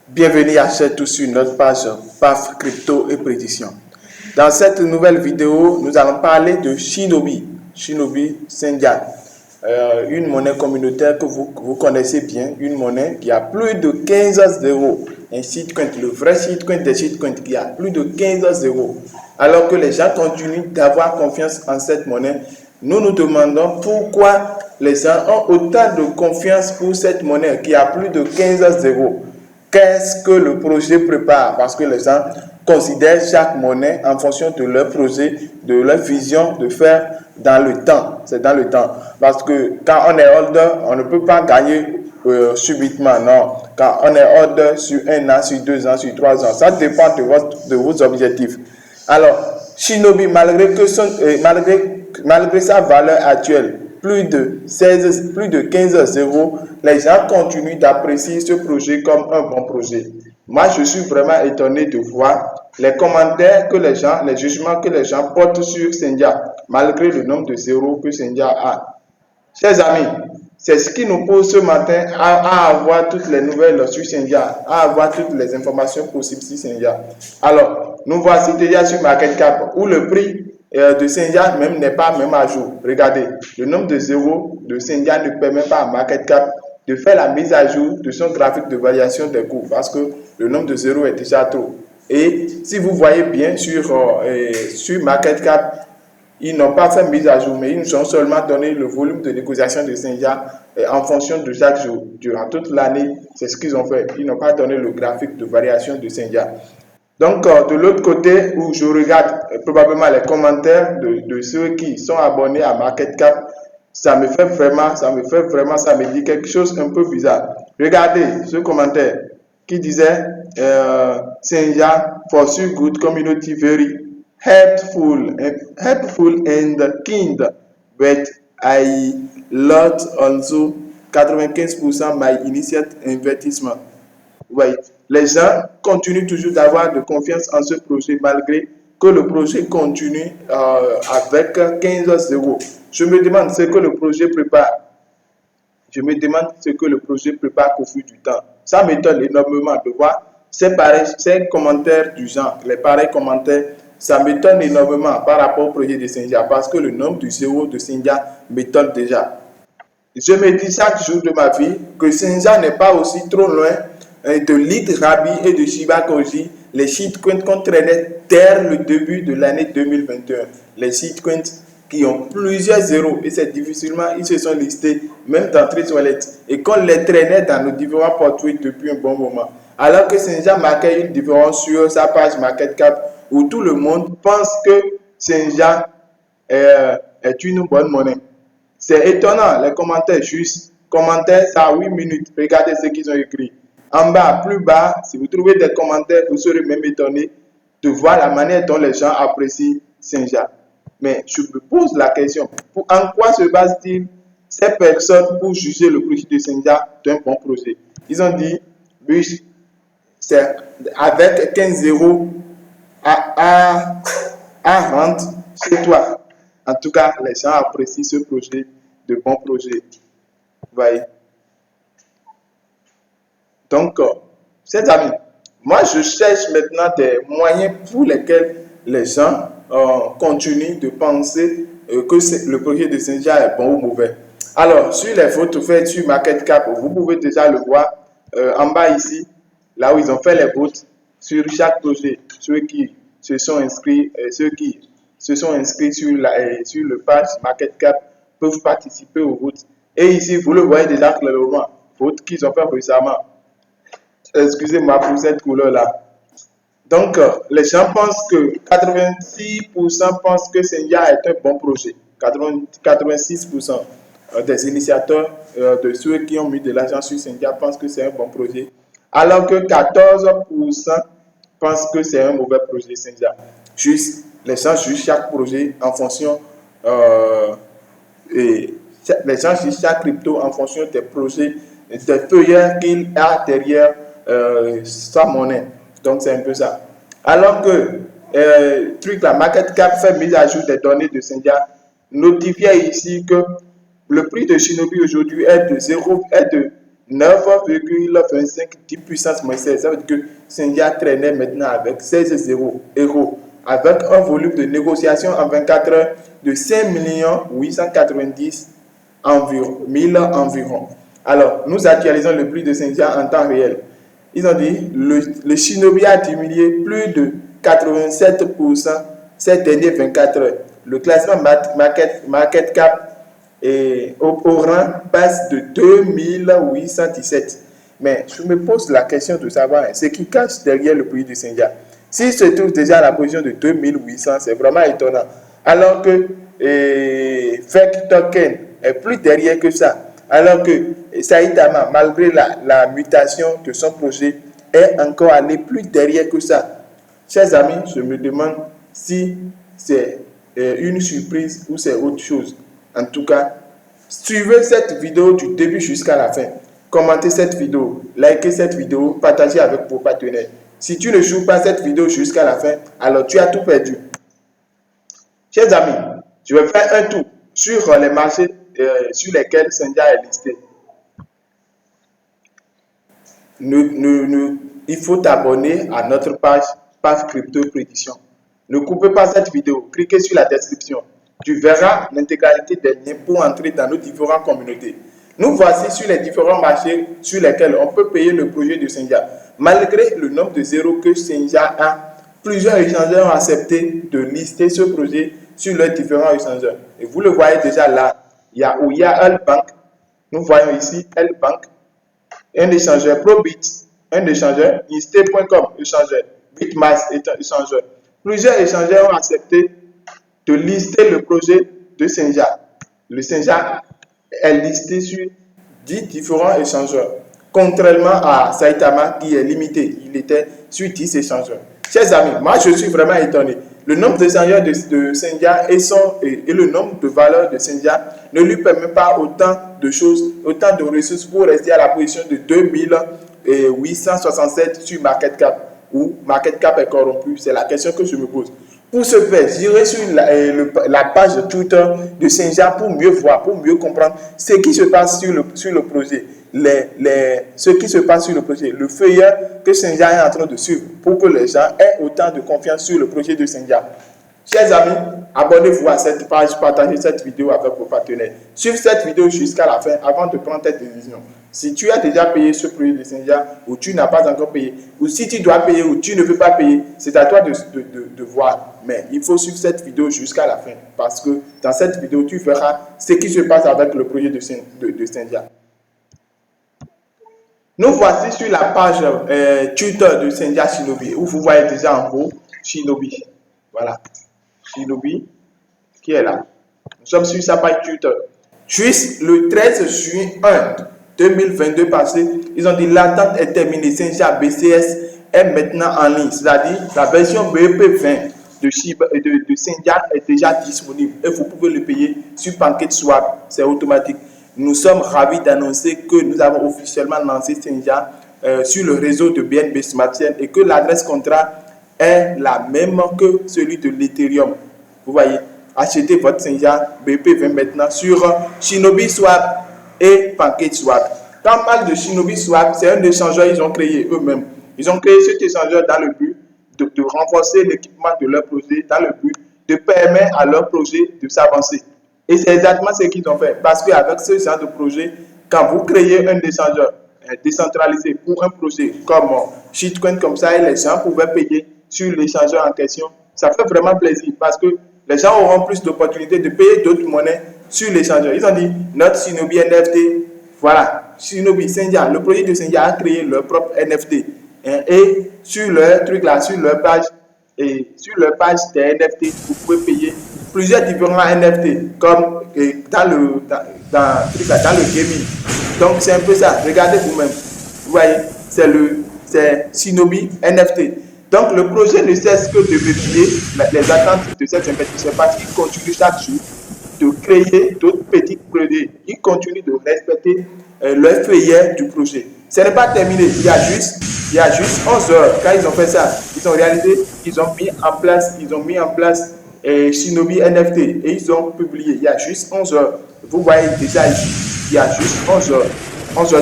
Bienvenue à tous sur notre page PAF Crypto et Prédiction. Dans cette nouvelle vidéo, nous allons parler de Shinobi Sendia, une monnaie communautaire que vous connaissez bien, une monnaie qui a plus de 15 zéros. Un shitcoin, le vrai shitcoin des shitcoins qui a plus de 15 zéros. Alors que les gens continuent d'avoir confiance en cette monnaie, nous nous demandons pourquoi les gens ont autant de confiance pour cette monnaie qui a plus de 15 zéros. Qu'est-ce que le projet prépare? Parce que les gens considèrent chaque monnaie en fonction de leur projet, de leur vision de faire dans le temps. C'est dans le temps. Parce que quand on est holder, on ne peut pas gagner subitement. Non. Quand on est holder sur 1 an, sur 2 ans, sur 3 ans, ça dépend de vos objectifs. Alors, Shinobi, malgré sa valeur actuelle, plus de 15 zéros, les gens continuent d'apprécier ce projet comme un bon projet. Moi, je suis vraiment étonné de voir les commentaires que les gens, les jugements que les gens portent sur Sendia, malgré le nombre de zéros que Sendia a. Chers amis, c'est ce qui nous pousse ce matin à avoir toutes les nouvelles sur Sendia, à avoir toutes les informations possibles sur Sendia. Alors, nous voici déjà sur MarketCap, où le prix de Sendia même n'est pas même à jour. Regardez, le nombre de zéros de Sendia ne permet pas à MarketCap de faire la mise à jour de son graphique de variation des cours parce que le nombre de zéros est déjà trop. Et si vous voyez bien sur MarketCap, ils n'ont pas fait mise à jour, mais ils nous ont seulement donné le volume de négociation de Sendia en fonction de chaque jour. Durant toute l'année, c'est ce qu'ils ont fait. Ils n'ont pas donné le graphique de variation de Sendia. Donc, de l'autre côté, où je regarde probablement les commentaires de ceux qui sont abonnés à MarketCap, ça me dit quelque chose un peu bizarre. Regardez ce commentaire qui disait Sendia for so good community very helpful and kind, but I lot also 95% my initial investissement. Ouais. Les gens continuent toujours d'avoir de confiance en ce projet malgré que le projet continue avec 15 zéros. Je me demande ce que le projet prépare. Au fil du temps. Ça m'étonne énormément de voir ces commentaires du genre, les pareils commentaires. Ça m'étonne énormément par rapport au projet de Sendia parce que le nombre de zéros de Sendia m'étonne déjà. Je me dis chaque jour de ma vie que Sendia n'est pas aussi trop loin de Lithrabi et de Shiba Koji, les shitcoins qu'on traînait dès le début de l'année 2021. Les shitcoins qui ont plusieurs zéros et c'est difficilement, ils se sont listés même dans Trade Wallet et qu'on les traînait dans nos différents portfeuilles depuis un bon moment. Alors que Sendia marquait une différence sur sa page MarketCap où tout le monde pense que Sendia est une bonne monnaie. C'est étonnant, les commentaires juste. Commentaires, ça a 8 minutes. Regardez ce qu'ils ont écrit. En bas, plus bas, si vous trouvez des commentaires, vous serez même étonné de voir la manière dont les gens apprécient Sendia. Mais je me pose la question, en quoi se basent-ils ces personnes pour juger le projet de Sendia d'un bon projet? Ils ont dit, c'est avec 15 euros à rendre chez toi. En tout cas, les gens apprécient ce projet de bon projet. Vous voyez? Donc, chers amis, moi je cherche maintenant des moyens pour lesquels les gens continuent de penser que le projet de Sendia est bon ou mauvais. Alors, sur les votes faits sur MarketCap, vous pouvez déjà le voir en bas ici, là où ils ont fait les votes sur chaque projet. Ceux qui se sont inscrits, sur le page MarketCap peuvent participer au vote. Et ici, vous le voyez déjà clairement, vote qu'ils ont fait récemment. Excusez-moi pour cette couleur-là. Donc, les gens pensent que 86% pensent que Sendia est un bon projet. 86% des initiateurs, de ceux qui ont mis de l'argent sur Sendia, pensent que c'est un bon projet. Alors que 14% pensent que c'est un mauvais projet Sendia. Les gens jugent chaque projet en fonction les gens jugent chaque crypto en fonction des projets, des feuillets qu'il a derrière sa monnaie. Donc c'est un peu ça. Alors que la MarketCap fait mise à jour des données de Sendia, notifiait ici que le prix de Shinobi aujourd'hui est de 9,25 10 puissance moins 16. Ça veut dire que Sendia traînait maintenant avec 16 euros, avec un volume de négociation en 24 heures de 5 890 000 environ. Alors, nous actualisons le prix de Sendia en temps réel. Ils ont dit le Shinobi a diminué plus de 87% ces dernières 24 heures. Le classement market cap au rang passe de 2817. Mais je me pose la question de savoir ce qui cache derrière le prix de Sendia. S'il se trouve déjà à la position de 2800, c'est vraiment étonnant. Alors que Fake Token est plus derrière que ça. Alors que Saitama, malgré la mutation de son projet, est encore allé plus derrière que ça. Chers amis, je me demande si c'est une surprise ou c'est autre chose. En tout cas, suivez cette vidéo du début jusqu'à la fin. Commentez cette vidéo, likez cette vidéo, partagez avec vos partenaires. Si tu ne joues pas cette vidéo jusqu'à la fin, alors tu as tout perdu. Chers amis, je vais faire un tour sur les marchés sur lesquels Sendia est listé. Il faut t'abonner à notre page Crypto Prédiction. Ne coupez pas cette vidéo, cliquez sur la description. Tu verras l'intégralité des liens pour entrer dans nos différentes communautés. Nous voici sur les différents marchés sur lesquels on peut payer le projet de Sendia. Malgré le nombre de zéros que Sendia a, plusieurs échangeurs ont accepté de lister ce projet sur leurs différents échangeurs. Et vous le voyez déjà là, il y a L-Bank. Nous voyons ici L-Bank, un échangeur Probit, un échangeur Inste.com, échangeur Bitmask, échangeur. Plusieurs échangeurs ont accepté de lister le projet de Sendia. Le Sendia est listé sur 10 différents échangeurs, contrairement à Saitama qui est limité. Il était sur 10 échangeurs. Chers amis, moi je suis vraiment étonné. Le nombre d'échangeurs de Sendia et le nombre de valeurs de Sendia ne lui permet pas autant de choses, autant de ressources pour rester à la position de 2867 sur Market Cap, où Market Cap est corrompu. C'est la question que je me pose. Pour ce faire, j'irai sur la page Twitter de Sendia pour mieux voir, pour mieux comprendre ce qui se passe sur le projet. Ce qui se passe sur le projet, le feuillet que Sendia est en train de suivre pour que les gens aient autant de confiance sur le projet de Sendia. Chers amis, abonnez-vous à cette page, partagez cette vidéo avec vos partenaires. Suivez cette vidéo jusqu'à la fin avant de prendre ta décision. Si tu as déjà payé ce projet de Sendia ou tu n'as pas encore payé, ou si tu dois payer ou tu ne veux pas payer, c'est à toi de voir. Mais il faut suivre cette vidéo jusqu'à la fin parce que dans cette vidéo, tu verras ce qui se passe avec le projet de Sendia. Nous voici sur la page Twitter de Sendia Shinobi où vous voyez déjà en haut Shinobi. Voilà, Shinobi qui est là. Nous sommes sur sa page Twitter. Juste le 13 juin 2022 passé, ils ont dit l'attente est terminée. Sendia BCS est maintenant en ligne. C'est-à-dire la version BEP20 de Sendia est déjà disponible et vous pouvez le payer sur PancakeSwap. C'est automatique. Nous sommes ravis d'annoncer que nous avons officiellement lancé Sendia sur le réseau de BNB Smart Chain et que l'adresse contrat est la même que celui de l'Ethereum. Vous voyez, achetez votre Sendia BP20 maintenant sur Shinobi Swap et PancakeSwap. Quand on parle de Shinobi Swap, c'est un échangeur qu'ils ont créé eux-mêmes. Ils ont créé cet échangeur dans le but de renforcer l'équipement de leur projet, dans le but de permettre à leur projet de s'avancer. Et c'est exactement ce qu'ils ont fait. Parce qu'avec ce genre de projet, quand vous créez un échangeur décentralisé pour un projet comme Shitcoin comme ça, et les gens pouvaient payer sur l'échangeur en question, ça fait vraiment plaisir parce que les gens auront plus d'opportunités de payer d'autres monnaies sur l'échangeur. Ils ont dit, notre Shinobi NFT, voilà, Shinobi Sendia, le projet de Sendia a créé leur propre NFT. Et sur leur truc là, sur leur page des NFT, vous pouvez payer plusieurs différents NFT comme dans le gaming. Donc c'est un peu ça. Regardez vous-même. Vous voyez, c'est Shinobi NFT. Donc le projet ne cesse que de vérifier les attentes de ces investisseurs parce qu'ils continuent chaque jour de créer d'autres petits projets. Ils continuent de respecter le feuillet du projet. Ce n'est pas terminé. Il y a juste 11 heures. Quand ils ont fait ça, ils ont réalisé, ils ont mis en place Shinobi NFT et ils ont publié. Il y a juste 11 heures. Vous voyez déjà ici, il y a juste 11 heures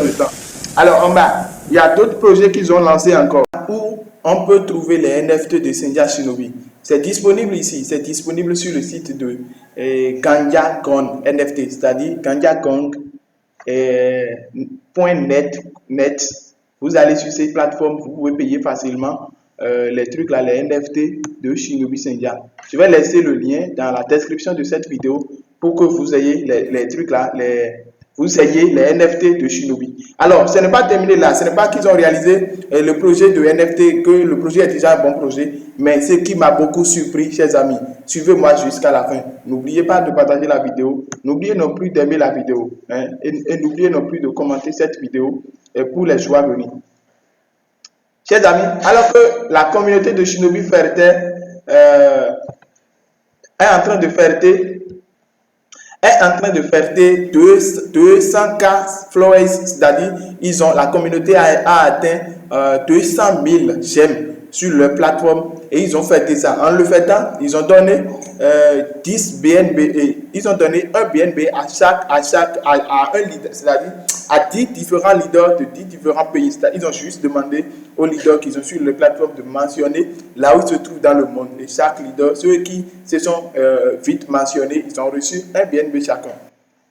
de temps. Alors en bas, il y a d'autres projets qu'ils ont lancés encore où on peut trouver les NFT de Senja Shinobi. C'est disponible ici, c'est disponible sur le site de Ganja Gong NFT, c'est-à-dire ganjagong.net. Vous allez sur ces plateformes, vous pouvez payer facilement les trucs là, les NFT de Shinobi Senja. Je vais laisser le lien dans la description de cette vidéo pour que vous ayez les trucs là, vous ayez les NFT de Shinobi. Alors, ce n'est pas terminé là, ce n'est pas qu'ils ont réalisé le projet de NFT, que le projet est déjà un bon projet, mais ce qui m'a beaucoup surpris, chers amis, suivez-moi jusqu'à la fin. N'oubliez pas de partager la vidéo, n'oubliez non plus d'aimer la vidéo, hein, et n'oubliez non plus de commenter cette vidéo pour les jours à venir. Chers amis, alors que la communauté de Shinobi Ferté est en train de faire 200K followers, c'est-à-dire la communauté a atteint 200 000 j'aime sur leur plateforme et ils ont fait ça. En le faisant, ils ont donné 10 BNB et ils ont donné un BNB à un leader, c'est-à-dire à 10 différents leaders de 10 différents pays. Ils ont juste demandé aux leaders qui sont sur la plateforme de mentionner là où ils se trouvent dans le monde. Et chaque leader, ceux qui se sont vite mentionnés, ils ont reçu un BNB chacun.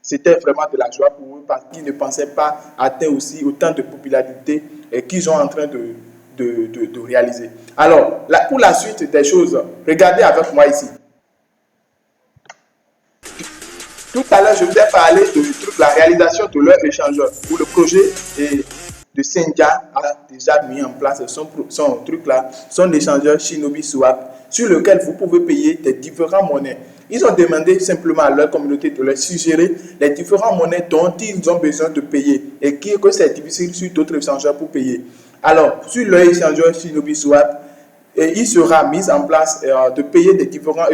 C'était vraiment de la joie pour eux parce qu'ils ne pensaient pas atteindre aussi autant de popularité qu'ils sont en train de réaliser. Alors, pour la suite des choses, regardez avec moi ici. Tout à l'heure, je vous ai parlé de la réalisation de leur échangeur où le projet de Senja a déjà mis en place son truc là, son échangeur Shinobi Swap, sur lequel vous pouvez payer des différentes monnaies. Ils ont demandé simplement à leur communauté de leur suggérer les différentes monnaies dont ils ont besoin de payer et que c'est difficile sur d'autres échangeurs pour payer. Alors, sur leur échangeur Shinobi Swap, il sera mis en place de payer des différentes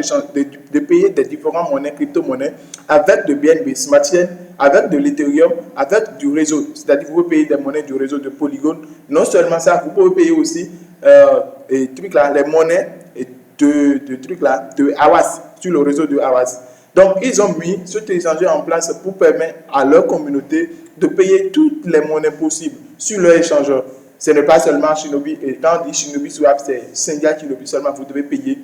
monnaies, crypto-monnaies, avec de BNB Smart Chain, avec de l'Ethereum, avec du réseau. C'est-à-dire que vous pouvez payer des monnaies du réseau de Polygon. Non seulement ça, vous pouvez payer aussi les monnaies de Awas, sur le réseau de Awas. Donc, ils ont mis cet échangeur en place pour permettre à leur communauté de payer toutes les monnaies possibles sur leur échangeur. Ce n'est pas seulement Shinobi, et quand on dit Shinobi Swap, c'est Senja Shinobi seulement, vous devez payer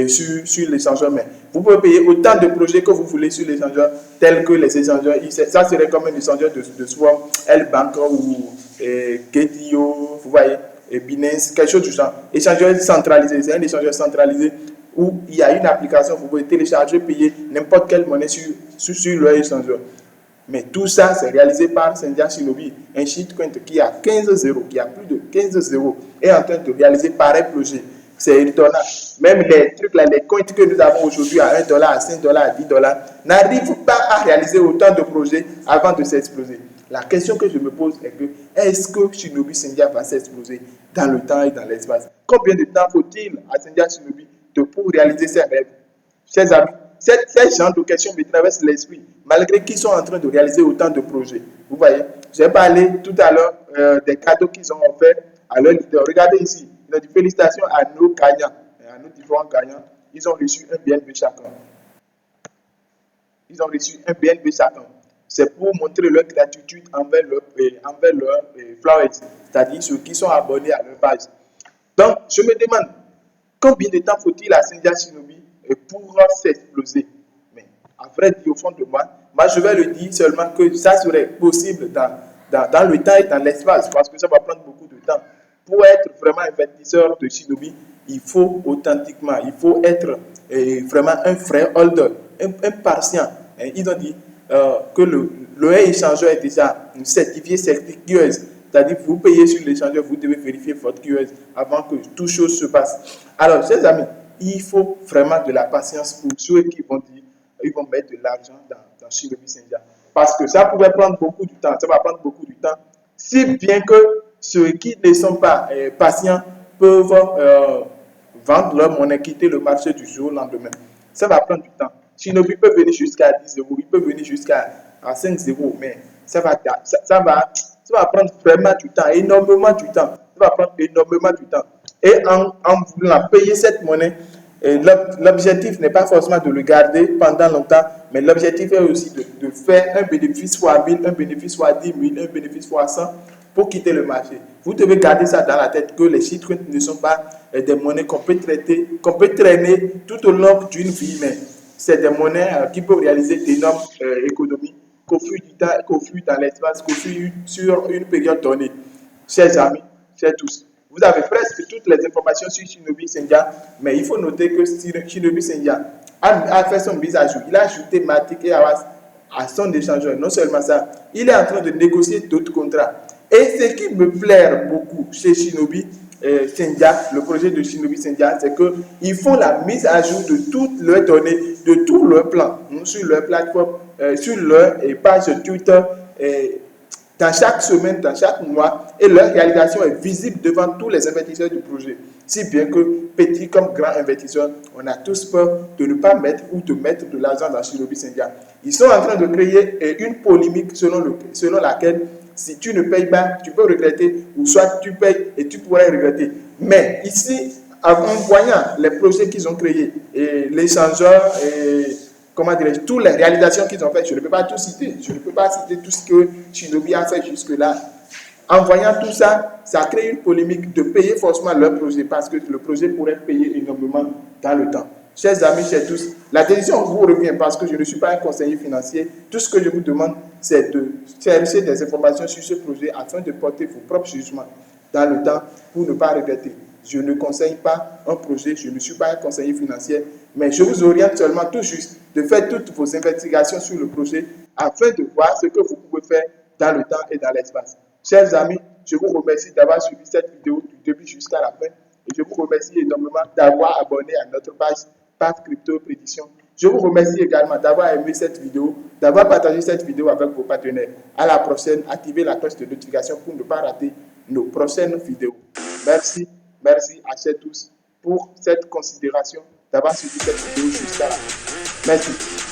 sur l'échangeur. Mais vous pouvez payer autant de projets que vous voulez sur l'échangeur, tels que les échangeurs. Ça serait comme un échangeur de Swarm, L-Bank ou Gate.io, vous voyez, et Binance, quelque chose du genre. Échangeur centralisé, c'est un échangeur centralisé où il y a une application, vous pouvez télécharger, payer n'importe quelle monnaie sur leur échangeur. Mais tout ça, c'est réalisé par Senja Shinobi, un shitcoin qui a 15-0, qui a plus de 15-0, est en train de réaliser pareil projet. C'est étonnant. Même les trucs là, les coins que nous avons aujourd'hui à $1, à $5, à $10, n'arrivent pas à réaliser autant de projets avant de s'exploser. La question que je me pose est que, est-ce que Shinobi Senja va s'exploser dans le temps et dans l'espace? Combien de temps faut-il à Senja Shinobi pour réaliser ses rêves? Chers amis, ces genre de questions me traversent l'esprit, malgré qu'ils sont en train de réaliser autant de projets. Vous voyez, j'ai parlé tout à l'heure des cadeaux qu'ils ont offerts à leurs leaders. Regardez ici, ils ont dit félicitations à nos gagnants, à nos différents gagnants. Ils ont reçu un BNB chacun. Ils ont reçu un BNB chacun. C'est pour montrer leur gratitude envers leurs followers, c'est-à-dire ceux qui sont abonnés à leur page. Donc, je me demande, combien de temps faut-il à Senja Shinobi pour s'exploser? Mais à vrai dire, au fond de moi, je vais le dire seulement que ça serait possible dans le temps et dans l'espace, parce que ça va prendre beaucoup de temps. Pour être vraiment investisseur de Shinobi, il faut authentiquement, il faut être vraiment un vrai holder, un patient. Ils ont dit que le échangeur est déjà certifié QoS. C'est-à-dire que vous payez sur l'échangeur, vous devez vérifier votre QoS avant que toute chose se passe. Alors, chers amis, il faut vraiment de la patience pour ceux qui vont dire ils vont mettre de l'argent dans Shinobi Senja. Parce que ça pourrait prendre beaucoup de temps. Ça va prendre beaucoup de temps. Si bien que ceux qui ne sont pas patients peuvent vendre leur monnaie, quitter le marché du jour au lendemain. Ça va prendre du temps. Shinobi peut venir jusqu'à 10 €, il peut venir jusqu'à 5 €, mais ça va prendre vraiment du temps, énormément du temps. Ça va prendre énormément du temps. Et en voulant payer cette monnaie, l'objectif n'est pas forcément de le garder pendant longtemps, mais l'objectif est aussi de faire un bénéfice fois 1000, un bénéfice fois 10 000, un bénéfice fois 100 pour quitter le marché. Vous devez garder ça dans la tête que les shitcoins ne sont pas des monnaies qu'on peut traîner tout au long d'une vie, mais c'est des monnaies qui peuvent réaliser d'énormes économies qu'au fur dans l'espace, qu'au fur sur une période donnée. Chers amis, chers tous, vous avez presque toutes les informations sur Shinobi Senja, mais il faut noter que Shinobi Senja a fait son mise à jour. Il a ajouté Matic et Awas à son échangeur. Non seulement ça, il est en train de négocier d'autres contrats. Et ce qui me plaît beaucoup chez Shinobi Senja, le projet de Shinobi Senja, c'est qu'ils font la mise à jour de toutes leurs données, de tout leur plan, sur leur plateforme, sur leur page Twitter, dans chaque semaine, dans chaque mois, et leur réalisation est visible devant tous les investisseurs du projet. Si bien que, petit comme grand investisseur, on a tous peur de ne pas mettre ou de mettre de l'argent dans Shinobi Senja. Ils sont en train de créer une polémique selon laquelle si tu ne payes pas, tu peux regretter, ou soit tu payes et tu pourrais regretter. Mais ici, en voyant les projets qu'ils ont créés, et l'échangeur, et comment dirais-je, toutes les réalisations qu'ils ont faites, je ne peux pas tout citer. Je ne peux pas citer tout ce que Shinobi a fait jusque-là. En voyant tout ça, ça crée une polémique de payer forcément leur projet parce que le projet pourrait payer énormément dans le temps. Chers amis, chers tous, la décision vous revient parce que je ne suis pas un conseiller financier. Tout ce que je vous demande, c'est de chercher des informations sur ce projet afin de porter vos propres jugements dans le temps pour ne pas regretter. Je ne conseille pas un projet, je ne suis pas un conseiller financier, mais je vous oriente seulement tout juste de faire toutes vos investigations sur le projet afin de voir ce que vous pouvez faire dans le temps et dans l'espace. Chers amis, je vous remercie d'avoir suivi cette vidéo du début jusqu'à la fin et je vous remercie énormément d'avoir abonné à notre page PAF Crypto Prédiction. Je vous remercie également d'avoir aimé cette vidéo, d'avoir partagé cette vidéo avec vos partenaires. À la prochaine, activez la cloche de notification pour ne pas rater nos prochaines vidéos. Merci, merci à tous pour cette considération d'avoir suivi cette vidéo jusqu'à la fin. Merci.